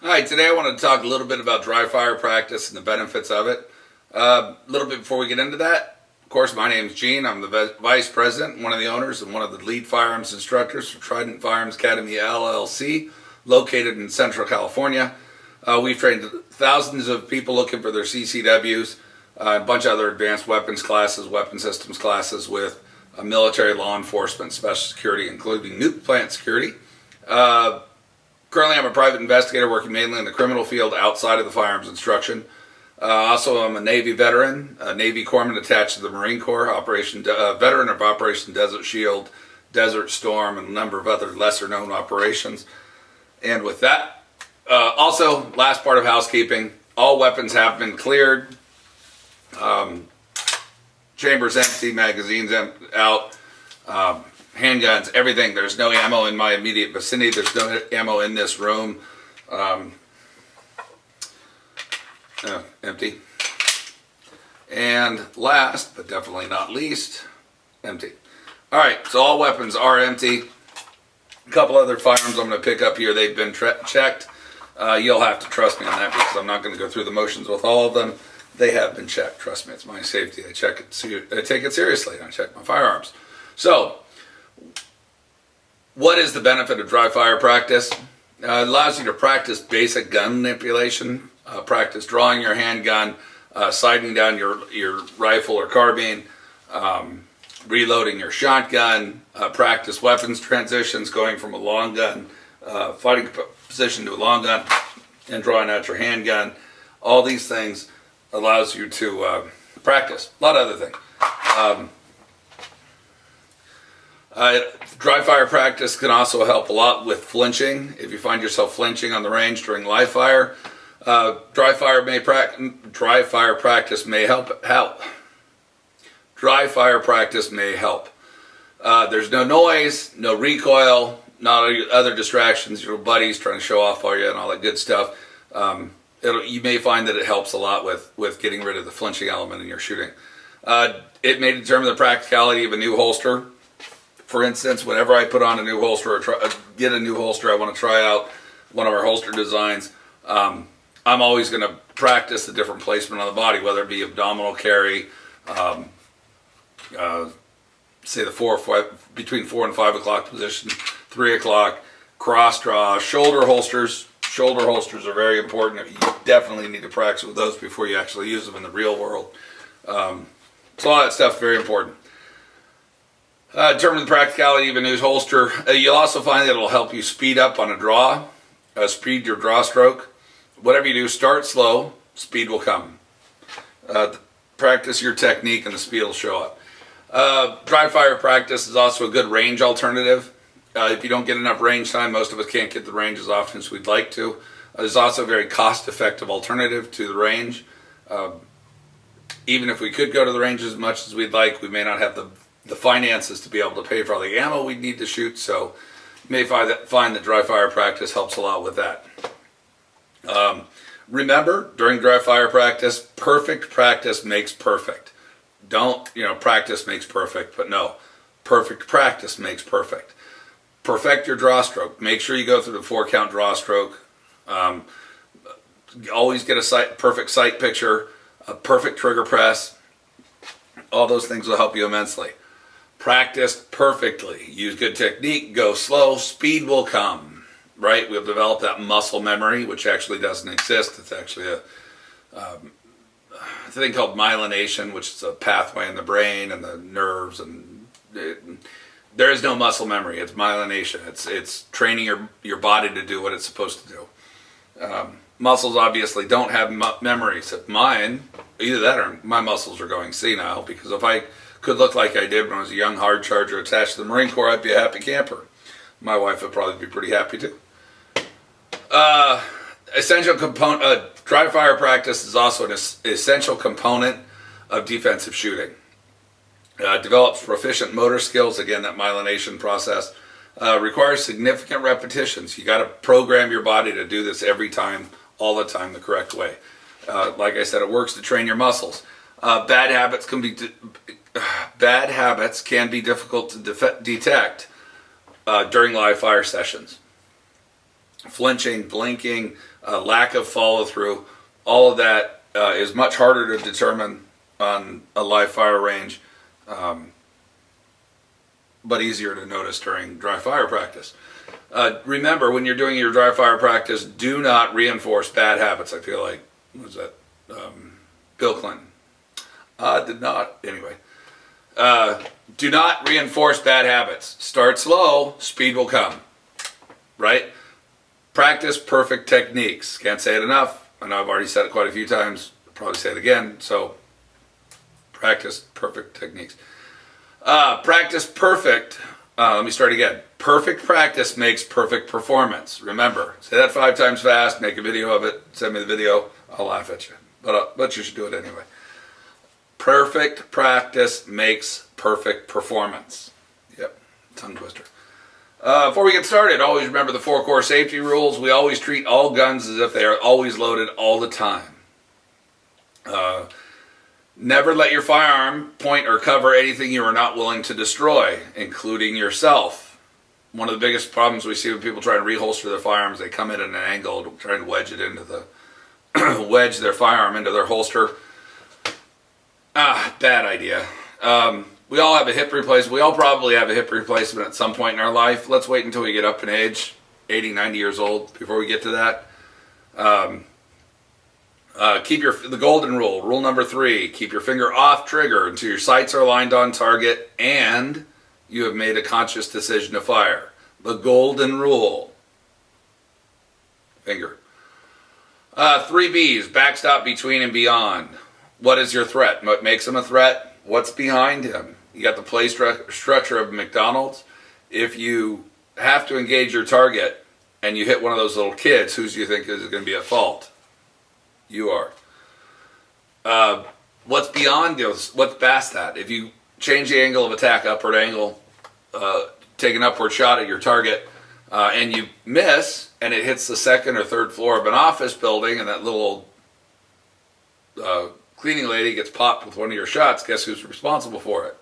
Hi, today I want to talk a little bit about dry fire practice and the benefits of it. A little bit before we get into that, of course, my name is Gene. I'm the Vice President, one of the owners, and one of the lead firearms instructors for Trident Firearms Academy, LLC, located in Central California. We've trained thousands of people looking for their CCWs, a bunch of other advanced weapons classes, weapon systems classes with military, law enforcement, special security, including nuke plant security. Currently, I'm a private investigator working mainly in the criminal field outside of the firearms instruction. Also, I'm a Navy veteran, a Navy corpsman attached to the Marine Corps, veteran of Operation Desert Shield, Desert Storm, and a number of other lesser-known operations. And with that, also, last part of housekeeping, all weapons have been cleared. Chambers empty, magazines out. Handguns, everything. There's no ammo in my immediate vicinity. There's no ammo in this room. Empty. And last, but definitely not least, empty. All right, so all weapons are empty. A couple other firearms I'm going to pick up here. They've been checked. You'll have to trust me on that because I'm not going to go through the motions with all of them. They have been checked. Trust me, it's my safety. I take it seriously, and I check my firearms. So, what is the benefit of dry fire practice? It allows you to practice basic gun manipulation, practice drawing your handgun, sighting down your rifle or carbine, reloading your shotgun, practice weapons transitions, going from a long gun, fighting position to a long gun, and drawing out your handgun. All these things allows you to practice. A lot of other things. Dry fire practice can also help a lot with flinching. If you find yourself flinching on the range during live fire, dry fire practice may help. Dry fire practice may help. There's no noise, no recoil, not other distractions, your buddies trying to show off for you and all that good stuff. You may find that it helps a lot with getting rid of the flinching element in your shooting. It may determine the practicality of a new holster. For instance, whenever I put on a new holster or get a new holster, I want to try out one of our holster designs. I'm always going to practice the different placement on the body, whether it be abdominal carry, say between 4 and 5 o'clock position, 3 o'clock, cross draw, shoulder holsters. Shoulder holsters are very important. You definitely need to practice with those before you actually use them in the real world. So all that stuff is very important. Determine the practicality of a new holster. You'll also find that it'll help you speed up on a draw, speed your draw stroke. Whatever you do, start slow, speed will come. Practice your technique and the speed will show up. Dry fire practice is also a good range alternative. If you don't get enough range time, most of us can't get the range as often as we'd like to. There's also a very cost-effective alternative to the range. Even if we could go to the range as much as we'd like, we may not have the finances to be able to pay for all the ammo we need to shoot, so you may find that dry fire practice helps a lot with that. Remember, during dry fire practice, perfect practice makes perfect. Don't, practice makes perfect, but no, perfect practice makes perfect. Perfect your draw stroke. Make sure you go through the 4-count draw stroke. Always get a perfect sight picture, a perfect trigger press. All those things will help you immensely. Practice perfectly. Use good technique. Go slow. Speed will come. Right? We'll develop that muscle memory, which actually doesn't exist. It's actually a thing called myelination, which is a pathway in the brain and the nerves. And there is no muscle memory. It's myelination. It's training your body to do what it's supposed to do. Muscles obviously don't have memories. If mine, either that or my muscles are going senile, because if I could look like I did when I was a young hard charger attached to the Marine Corps, I'd be a happy camper. My wife would probably be pretty happy too. Essential component, dry fire practice is also an essential component of defensive shooting. Develops proficient motor skills. Again, that myelination process requires significant repetitions. You got to program your body to do this every time, all the time, the correct way. Like I said, it works to train your muscles. Bad habits can be difficult to detect during live fire sessions. flinching, blinking, lack of follow through. All of that is much harder to determine on a live fire range, but easier to notice during dry fire practice. Remember, when you're doing your dry fire practice, do not reinforce bad habits. I feel like, what was that? Bill Clinton. Did not. Anyway. Do not reinforce bad habits. Start slow, speed will come. Right? Practice perfect techniques. Can't say it enough. I know I've already said it quite a few times. I'll probably say it again. So, practice perfect techniques. Practice perfect. Let me start again. Perfect practice makes perfect performance. Remember, say that 5 times fast, make a video of it, send me the video, I'll laugh at you. But you should do it anyway. Perfect practice makes perfect performance. Yep, tongue twister. Before we get started, always remember the 4 core safety rules. We always treat all guns as if they are always loaded all the time. Never let your firearm point or cover anything you are not willing to destroy, including yourself. One of the biggest problems we see when people try to reholster their firearms, they come in at an angle trying to wedge it into the wedge their firearm into their holster. Bad idea. We all have a hip replacement. We all probably have a hip replacement at some point in our life. Let's wait until we get up in age, 80, 90 years old, before we get to that. Keep the golden rule. Rule number 3, keep your finger off trigger until your sights are aligned on target and you have made a conscious decision to fire. The golden rule. Finger. 3 B's, backstop, between, and beyond. What is your threat? What makes him a threat? What's behind him? You got the play structure of McDonald's. If you have to engage your target and you hit one of those little kids, who do you think is going to be at fault? You are. What's beyond those? What's past that? If you change the angle of attack, upward angle, take an upward shot at your target, and you miss, and it hits the 2nd or 3rd floor of an office building, and that little cleaning lady gets popped with one of your shots, guess who's responsible for it?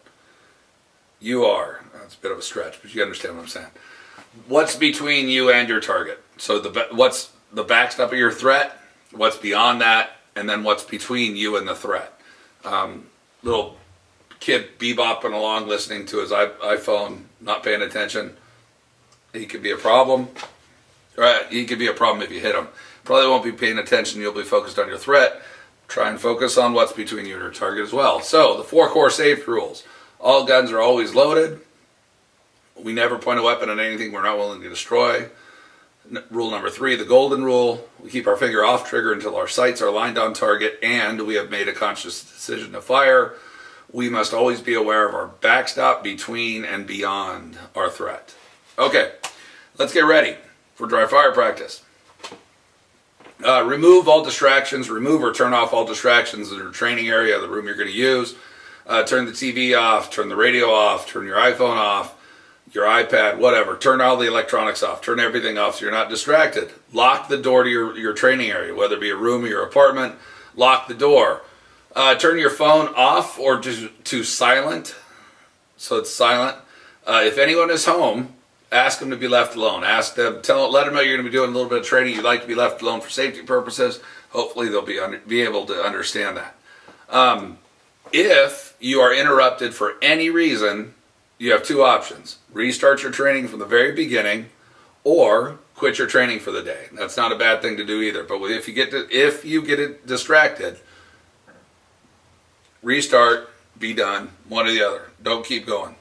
You are. That's a bit of a stretch, but you understand what I'm saying. What's between you and your target? So what's the backstop of your threat? What's beyond that? And then what's between you and the threat? Little kid bebopping along, listening to his iPhone, not paying attention. He could be a problem. Right? He could be a problem if you hit him. Probably won't be paying attention. You'll be focused on your threat. Try and focus on what's between you and your target as well. So, the 4 core safety rules. All guns are always loaded. We never point a weapon at anything we're not willing to destroy. Rule number 3, the golden rule. We keep our finger off trigger until our sights are lined on target and we have made a conscious decision to fire. We must always be aware of our backstop, between, and beyond our threat. Okay, let's get ready for dry fire practice. Remove all distractions. Remove or turn off all distractions in your training area, the room you're going to use. Turn the TV off, turn the radio off, turn your iPhone off, your iPad, whatever. Turn all the electronics off. Turn everything off so you're not distracted. Lock the door to your training area, whether it be a room or your apartment. Lock the door. Turn your phone off or to silent, so it's silent. If anyone is home, ask them to be left alone. Ask them, let them know you're going to be doing a little bit of training. You'd like to be left alone for safety purposes. Hopefully they'll be able to understand that. If you are interrupted for any reason, you have 2 options. Restart your training from the very beginning or quit your training for the day. That's not a bad thing to do either. But if you get distracted, restart, be done, one or the other. Don't keep going.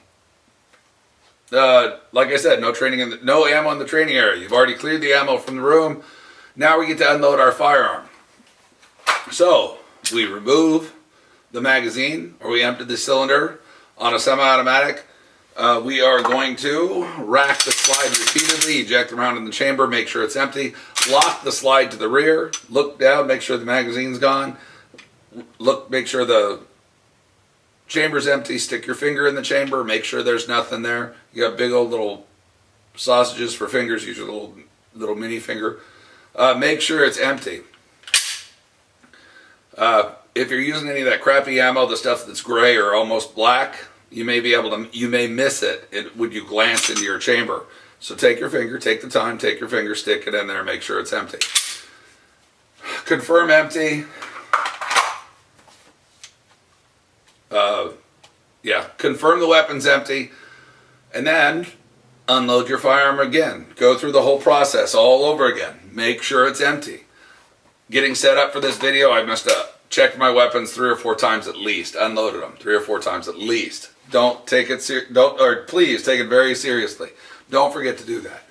Like I said, no ammo in the training area. You've already cleared the ammo from the room. Now we get to unload our firearm. So we remove the magazine, or we empty the cylinder. On a semi-automatic, we are going to rack the slide repeatedly, eject around in the chamber, make sure it's empty, lock the slide to the rear, look down, make sure the magazine's gone, make sure the chamber's empty, stick your finger in the chamber, make sure there's nothing there. You got big old little sausages for fingers, use your little mini finger. Make sure it's empty. If you're using any of that crappy ammo, the stuff that's gray or almost black, you may miss it when you glance into your chamber. So take your finger, take the time, take your finger, stick it in there, make sure it's empty. Confirm empty. Confirm the weapon's empty, and then unload your firearm again. Go through the whole process all over again. Make sure it's empty. Getting set up for this video, I must have checked my weapons 3 or 4 times at least. Unloaded them 3 or 4 times at least. Don't take it please take it very seriously. Don't forget to do that.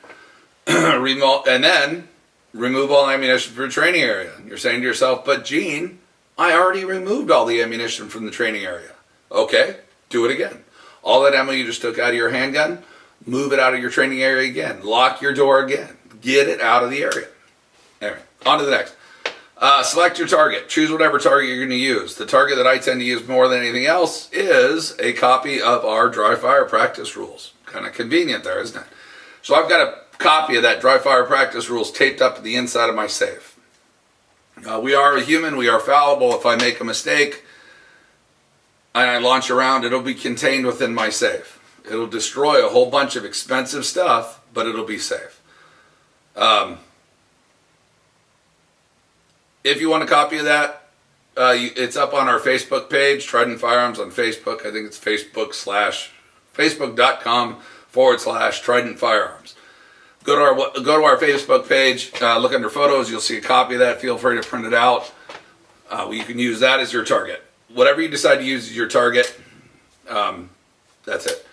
And then remove all ammunition from your training area. You're saying to yourself, but Gene, I already removed all the ammunition from the training area. Okay, do it again. All that ammo you just took out of your handgun, move it out of your training area again. Lock your door again. Get it out of the area. Anyway, on to the next. Select your target. Choose whatever target you're going to use. The target that I tend to use more than anything else is a copy of our dry fire practice rules. Kind of convenient there, isn't it? So I've got a copy of that dry fire practice rules taped up at the inside of my safe. We are a human. We are fallible. If I make a mistake and I launch a round, it'll be contained within my safe. It'll destroy a whole bunch of expensive stuff, but it'll be safe. If you want a copy of that, it's up on our Facebook page, Trident Firearms on Facebook. I think it's facebook.com/Trident Firearms. Go to our Facebook page, look under photos, you'll see a copy of that. Feel free to print it out. You can use that as your target. Whatever you decide to use as your target, that's it.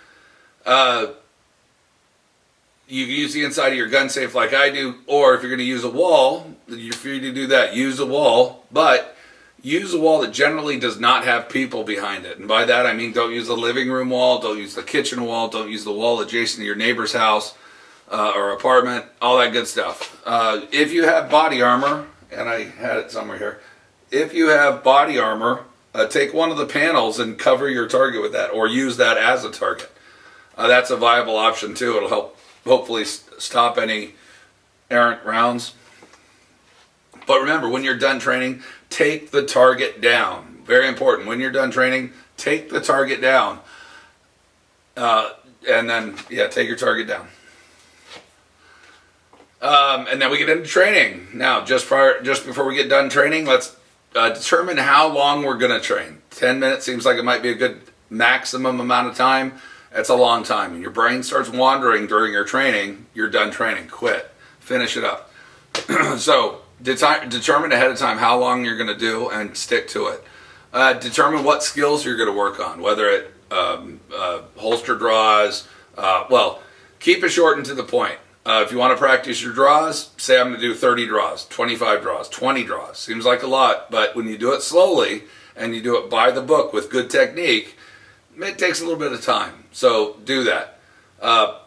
You can use the inside of your gun safe like I do, or if you're going to use a wall, you're free to do that. Use a wall, but use a wall that generally does not have people behind it. And by that I mean don't use the living room wall, don't use the kitchen wall, don't use the wall adjacent to your neighbor's house or apartment, all that good stuff. If you have body armor, and I had it somewhere here, if you have body armor, take one of the panels and cover your target with that, or use that as a target. That's a viable option too. It'll help hopefully stop any errant rounds. But remember, when you're done training, take the target down. Very important. When you're done training, take the target down. And then, take your target down. And then we get into training. Now, just before we get done training, let's determine how long we're going to train. 10 minutes seems like it might be a good maximum amount of time. That's a long time. And your brain starts wandering during your training, you're done training. Quit. Finish it up. So determine ahead of time how long you're going to do and stick to it. Determine what skills you're going to work on, whether it holster draws. Keep it short and to the point. If you want to practice your draws, say I'm going to do 30 draws, 25 draws, 20 draws. Seems like a lot, but when you do it slowly and you do it by the book with good technique, it takes a little bit of time. So do that.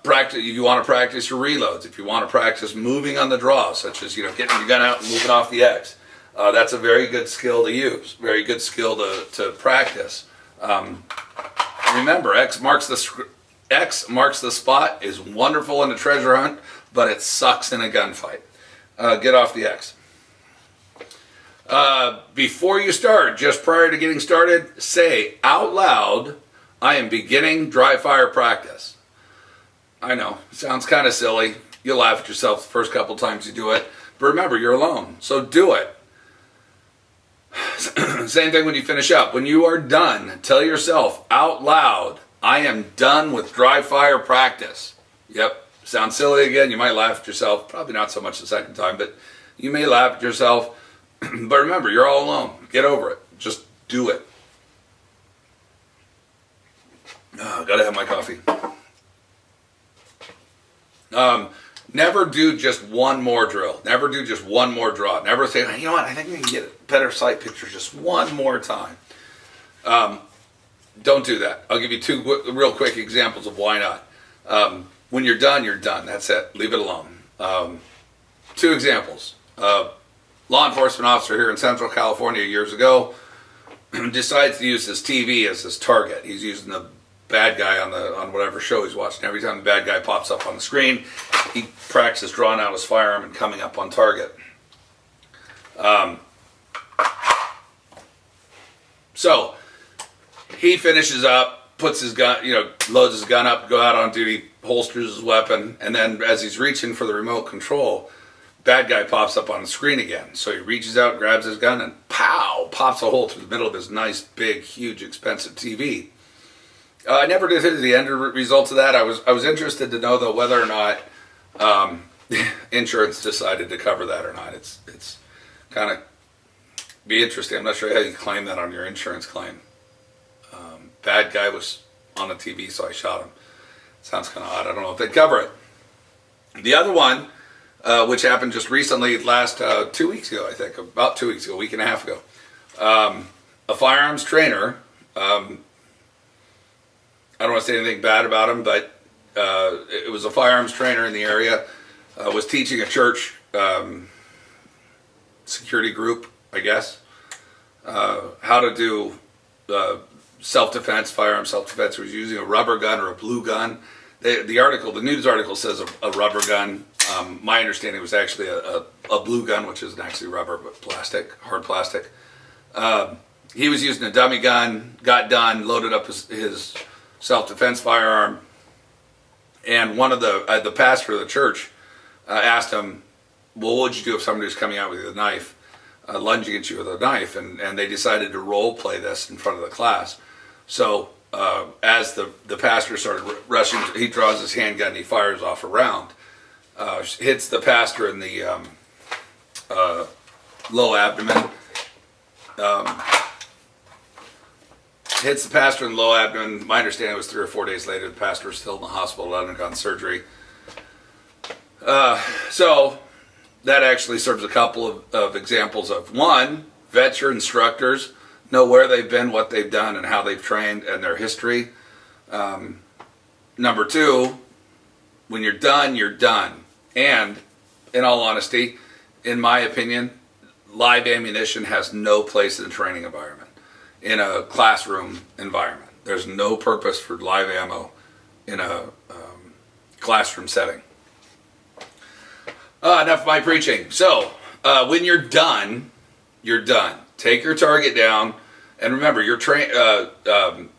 Practice. If you want to practice your reloads, if you want to practice moving on the draw, such as getting your gun out and moving off the X, that's a very good skill to use. Very good skill to practice. Remember, X marks the spot is wonderful in a treasure hunt, but it sucks in a gunfight. Get off the X. Before you start, just prior to getting started, say out loud, I am beginning dry fire practice. I know, it sounds kind of silly. You'll laugh at yourself the first couple times you do it. But remember, you're alone, so do it. Same thing when you finish up. When you are done, tell yourself out loud, I am done with dry fire practice. Yep, sounds silly again. You might laugh at yourself. Probably not so much the second time, but you may laugh at yourself. But remember, you're all alone. Get over it. Just do it. Gotta have my coffee. Never do just one more drill. Never do just one more draw. Never say, you know what, I think we can get a better sight picture just one more time. Don't do that. I'll give you 2 real quick examples of why not. When you're done, you're done. That's it. Leave it alone. 2 examples. Law enforcement officer here in Central California years ago decides to use his TV as his target. He's using the bad guy on whatever show he's watching. Every time the bad guy pops up on the screen, he practices drawing out his firearm and coming up on target. So he finishes up, puts his gun, loads his gun up, go out on duty, holsters his weapon, and then as he's reaching for the remote control, bad guy pops up on the screen again. So he reaches out, grabs his gun, and pow, pops a hole through the middle of his nice, big, huge, expensive TV. I never did hit the end results of that. I was interested to know, though, whether or not insurance decided to cover that or not. It's kind of be interesting. I'm not sure how you claim that on your insurance claim. Bad guy was on the TV, so I shot him. Sounds kind of odd. I don't know if they'd cover it. The other one, which happened just recently, last 2 weeks ago, I think, about 2 weeks ago, a week and a half ago. A firearms trainer, I don't want to say anything bad about him, but it was a firearms trainer in the area, was teaching a church security group, I guess, how to do self-defense, firearm self-defense. He was using a rubber gun or a blue gun. The news article says a rubber gun. My understanding was actually a blue gun, which isn't actually rubber, but plastic, hard plastic. He was using a dummy gun, got done, loaded up his self-defense firearm, and one of the pastor of the church asked him, well, what would you do if somebody was coming out with a knife, lunging at you with a knife? And they decided to role play this in front of the class. So as the pastor started rushing, he draws his handgun and he fires off a round. Hits the pastor in the low abdomen. Hits the pastor in the low abdomen. My understanding was 3 or 4 days later, the pastor was still in the hospital, had undergone surgery. So that actually serves a couple of examples of, one, vets your instructors, know where they've been, what they've done, and how they've trained, and their history. Number two, when you're done, you're done. And in all honesty, in my opinion, live ammunition has no place in a training environment, in a classroom environment. There's no purpose for live ammo in a classroom setting. Enough of my preaching. So, when you're done, you're done. Take your target down, and remember,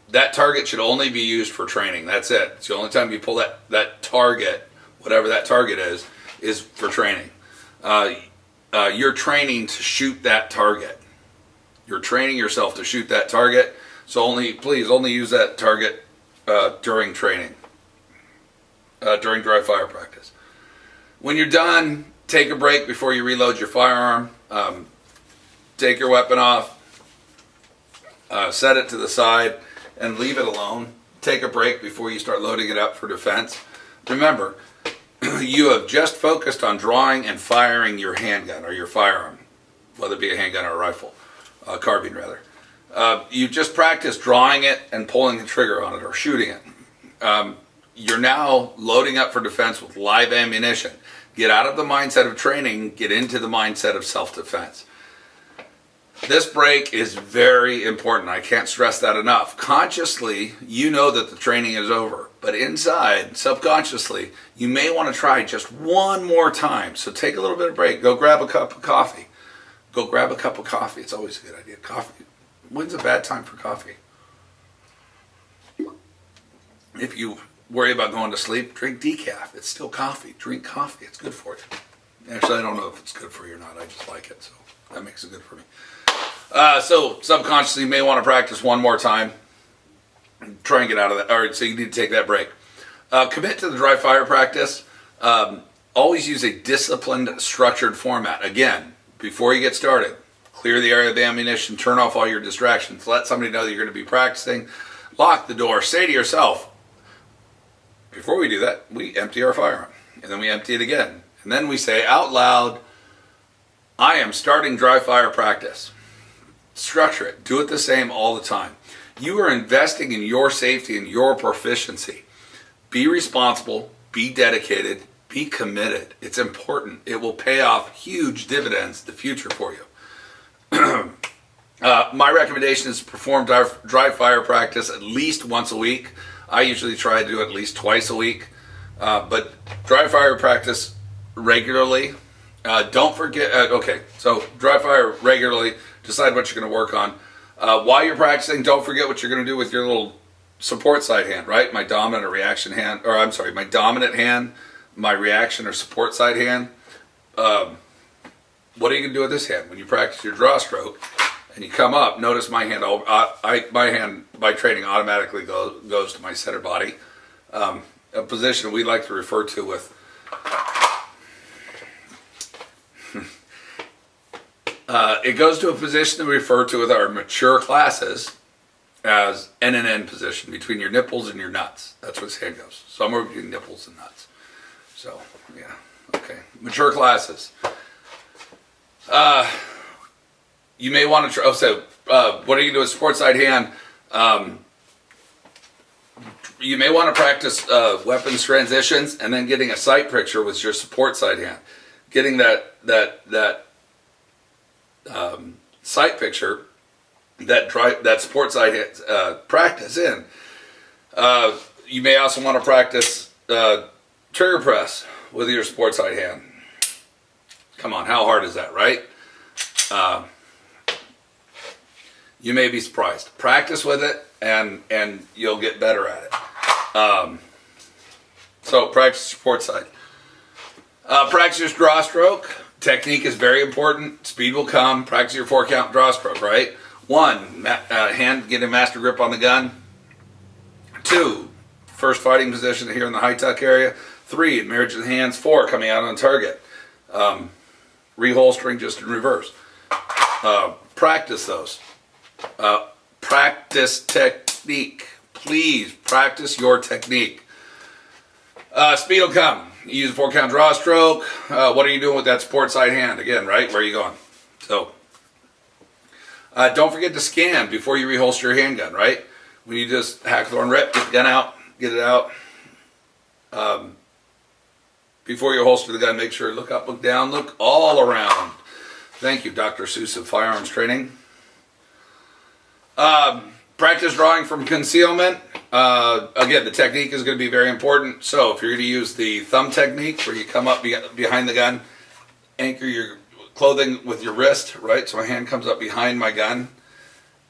that target should only be used for training. That's it. It's the only time you pull that target, whatever that target is for training. You're training to shoot that target. You're training yourself to shoot that target. So please only use that target during training, during dry fire practice. When you're done, take a break before you reload your firearm. Take your weapon off, set it to the side, and leave it alone. Take a break before you start loading it up for defense. Remember, you have just focused on drawing and firing your handgun or your firearm, whether it be a handgun or a rifle, carbine rather. You just practiced drawing it and pulling the trigger on it or shooting it. You're now loading up for defense with live ammunition. Get out of the mindset of training, get into the mindset of self-defense. This break is very important. I can't stress that enough. Consciously, you know that the training is over, but inside, subconsciously, you may want to try just one more time. So take a little bit of break. Go grab a cup of coffee. Go grab a cup of coffee. It's always a good idea. Coffee. When's a bad time for coffee? If you worry about going to sleep, drink decaf. It's still coffee. Drink coffee. It's good for you. Actually, I don't know if it's good for you or not. I just like it, so that makes it good for me. So subconsciously, you may want to practice one more time. Try and get out of that. All right, so you need to take that break. Commit to the dry fire practice. Always use a disciplined, structured format. Again, before you get started, clear the area of ammunition, turn off all your distractions, let somebody know that you're going to be practicing, lock the door, say to yourself, before we do that, we empty our firearm, and then we empty it again. And then we say out loud, I am starting dry fire practice. Structure it. Do it the same all the time. You are investing in your safety and your proficiency. Be responsible, be dedicated, be committed. It's important. It will pay off huge dividends in the future for you. My recommendation is to perform dry fire practice at least once a week. I usually try to do it at least twice a week. But dry fire practice regularly. Don't forget, so dry fire regularly. Decide what you're going to work on. While you're practicing, don't forget what you're going to do with your little support side hand, right? My dominant or reaction hand, or I'm sorry, my dominant hand, my reaction or support side hand. What are you going to do with this hand? When you practice your draw stroke and you come up, notice my hand, my hand by training automatically goes to my center body. A position we like to refer to with it goes to a position we refer to with our mature classes as N position, between your nipples and your nuts. That's where this hand goes. Somewhere between nipples and nuts. So, yeah. Okay. Mature classes. You may want to try, what are you going to do with support side hand? You may want to practice weapons transitions and then getting a sight picture with your support side hand. Getting that sight picture, that support side hand, practice in. You may also want to practice trigger press with your support side hand. Come on, how hard is that, right? You may be surprised. Practice with it, and you'll get better at it. So practice support side. Practice your draw stroke. Technique is very important. Speed will come. Practice your 4-count draw stroke, right? 1, hand, get a master grip on the gun. 2, first fighting position here in the high tuck area. 3, marriage of the hands. 4, coming out on target. Reholstering just in reverse. Practice those. Practice technique. Please practice your technique. Speed will come. You use a 4-count draw stroke. What are you doing with that support side hand? Again, right? Where are you going? So, don't forget to scan before you reholster your handgun, right? When you just Hackathorn rip, get the gun out, get it out. Before you holster the gun, make sure look up, look down, look all around. Thank you, Dr. Seuss of Firearms Training. Practice drawing from concealment. Again, the technique is going to be very important. So if you're going to use the thumb technique where you come up behind the gun, anchor your clothing with your wrist, right? So my hand comes up behind my gun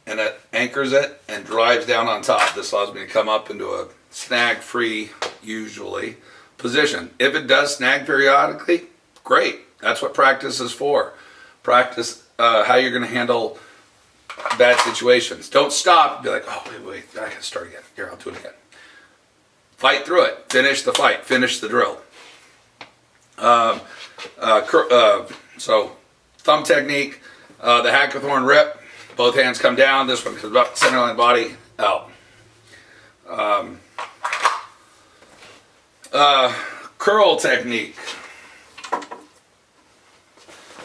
and it anchors it and drives down on top. This allows me to come up into a snag-free, usually, position. If it does snag periodically, great. That's what practice is for. Practice how you're going to handle bad situations. Don't stop. Be like, oh, wait, I gotta start again. Here, I'll do it again. Fight through it. Finish the fight. Finish the drill. So, thumb technique. The Hackathorn rip. Both hands come down. This one comes up, center line of body, out. Curl technique.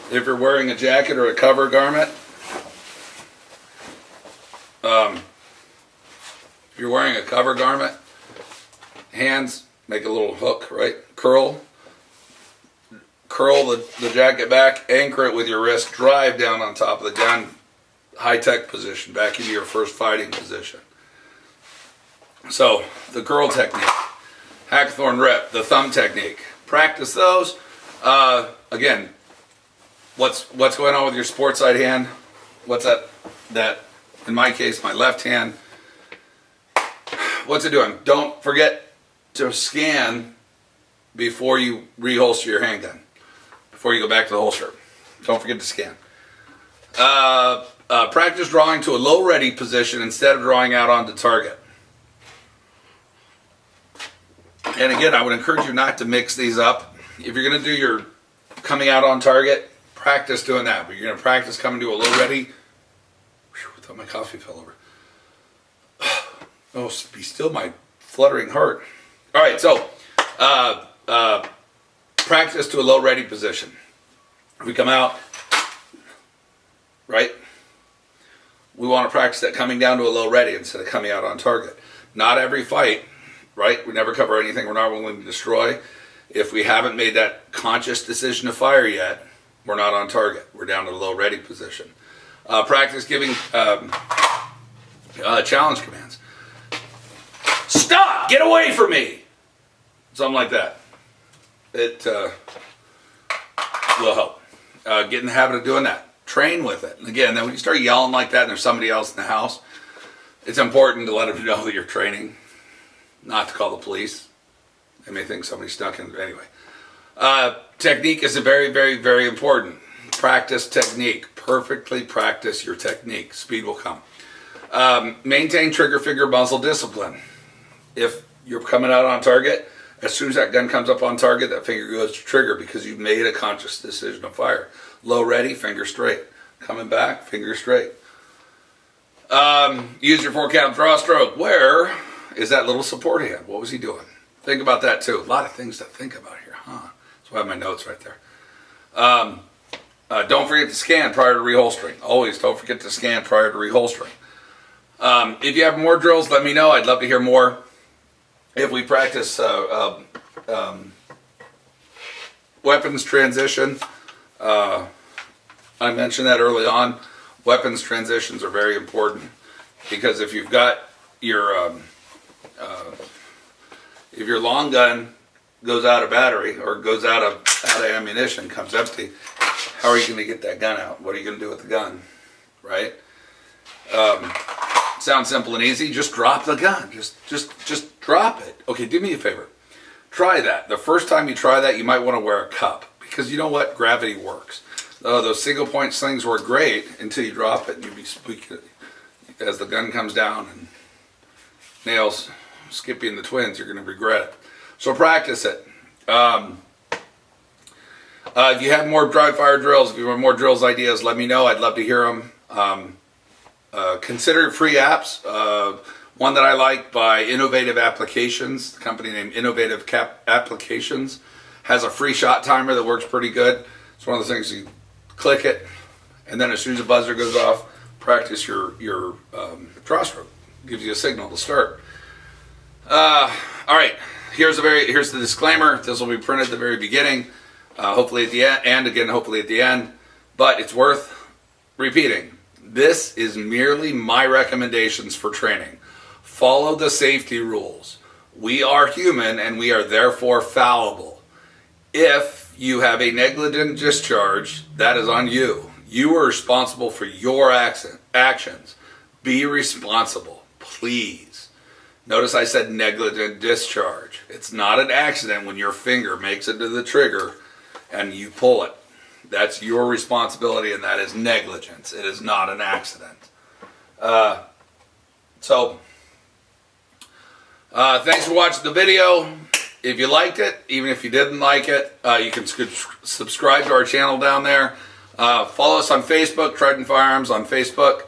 If you're wearing a jacket or a cover garment, if you're wearing a cover garment, hands, make a little hook, right? Curl the jacket back, anchor it with your wrist, drive down on top of the gun, high-tech position, back into your first fighting position. So, the curl technique, Hackathorn rip, the thumb technique. Practice those. Again, what's going on with your support side hand? What's that in my case, my left hand, what's it doing? Don't forget to scan before you reholster your handgun, before you go back to the holster. Don't forget to scan. Practice drawing to a low ready position instead of drawing out onto target. And again, I would encourage you not to mix these up. If you're going to do your coming out on target, practice doing that. But you're going to practice coming to a low ready. I thought my coffee fell over. Oh, be still my fluttering heart. All right, so practice to a low ready position. If we come out, right, we want to practice that coming down to a low ready instead of coming out on target. Not every fight, right? We never cover anything we're not willing to destroy. If we haven't made that conscious decision to fire yet, we're not on target. We're down to the low ready position. Practice giving challenge commands. Stop! Get away from me! Something like that. It will help. Get in the habit of doing that. Train with it. And again, then when you start yelling like that and there's somebody else in the house, It's important to let them know that you're training, not to call the police. They may think somebody snuck in. Anyway, technique is very, very, very important. Practice technique. Perfectly practice your technique. Speed will come. Maintain trigger finger muzzle discipline. If you're coming out on target, as soon as that gun comes up on target, that finger goes to trigger because you've made a conscious decision to fire. Low ready, finger straight. Coming back, finger straight. Use your 4-count draw stroke. Where is that little support hand? What was he doing? Think about that too. A lot of things to think about here, huh? So I have my notes right there. Don't forget to scan prior to reholstering. Always don't forget to scan prior to reholstering. If you have more drills, let me know. I'd love to hear more. If we practice weapons transition, I mentioned that early on. Weapons transitions are very important because if you've got your if your long gun goes out of battery or goes out of ammunition, comes empty, how are you going to get that gun out? What are you going to do with the gun, right? Sounds simple and easy. Just drop the gun. Just drop it. Okay, do me a favor. Try that. The first time you try that, you might want to wear a cup because you know what? Gravity works. Those single point slings work great until you drop it and you be squeaking as the gun comes down and nails Skippy and the twins. You're going to regret it. So practice it. If you have more dry fire drills, if you have more drills ideas, let me know. I'd love to hear them. Consider free apps. One that I like by Innovative Applications, the company named Innovative Applications, has a free shot timer that works pretty good. It's one of the things you click it, and then as soon as the buzzer goes off, practice your draw stroke. Gives you a signal to start. All right, here's the disclaimer. This will be printed at the very beginning, hopefully at the end, and again hopefully at the end. But it's worth repeating. This is merely my recommendations for training. Follow the safety rules. We are human and we are therefore fallible. If you have a negligent discharge, that is on you. You are responsible for your actions. Be responsible, please. Notice I said negligent discharge. It's not an accident when your finger makes it to the trigger and you pull it. That's your responsibility, and that is negligence. It is not an accident. Thanks for watching the video. If you liked it, even if you didn't like it, you can subscribe to our channel down there. Follow us on Facebook, Trident Firearms on Facebook.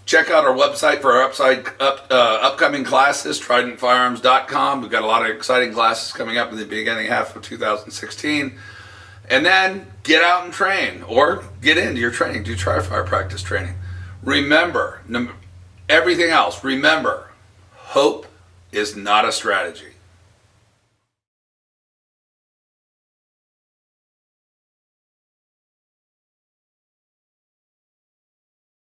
Check out our website for our upcoming classes, tridentfirearms.com. We've got a lot of exciting classes coming up in the beginning half of 2016. And then get out and train, or get into your training. Do try fire practice training. Remember, everything else, remember, hope is not a strategy.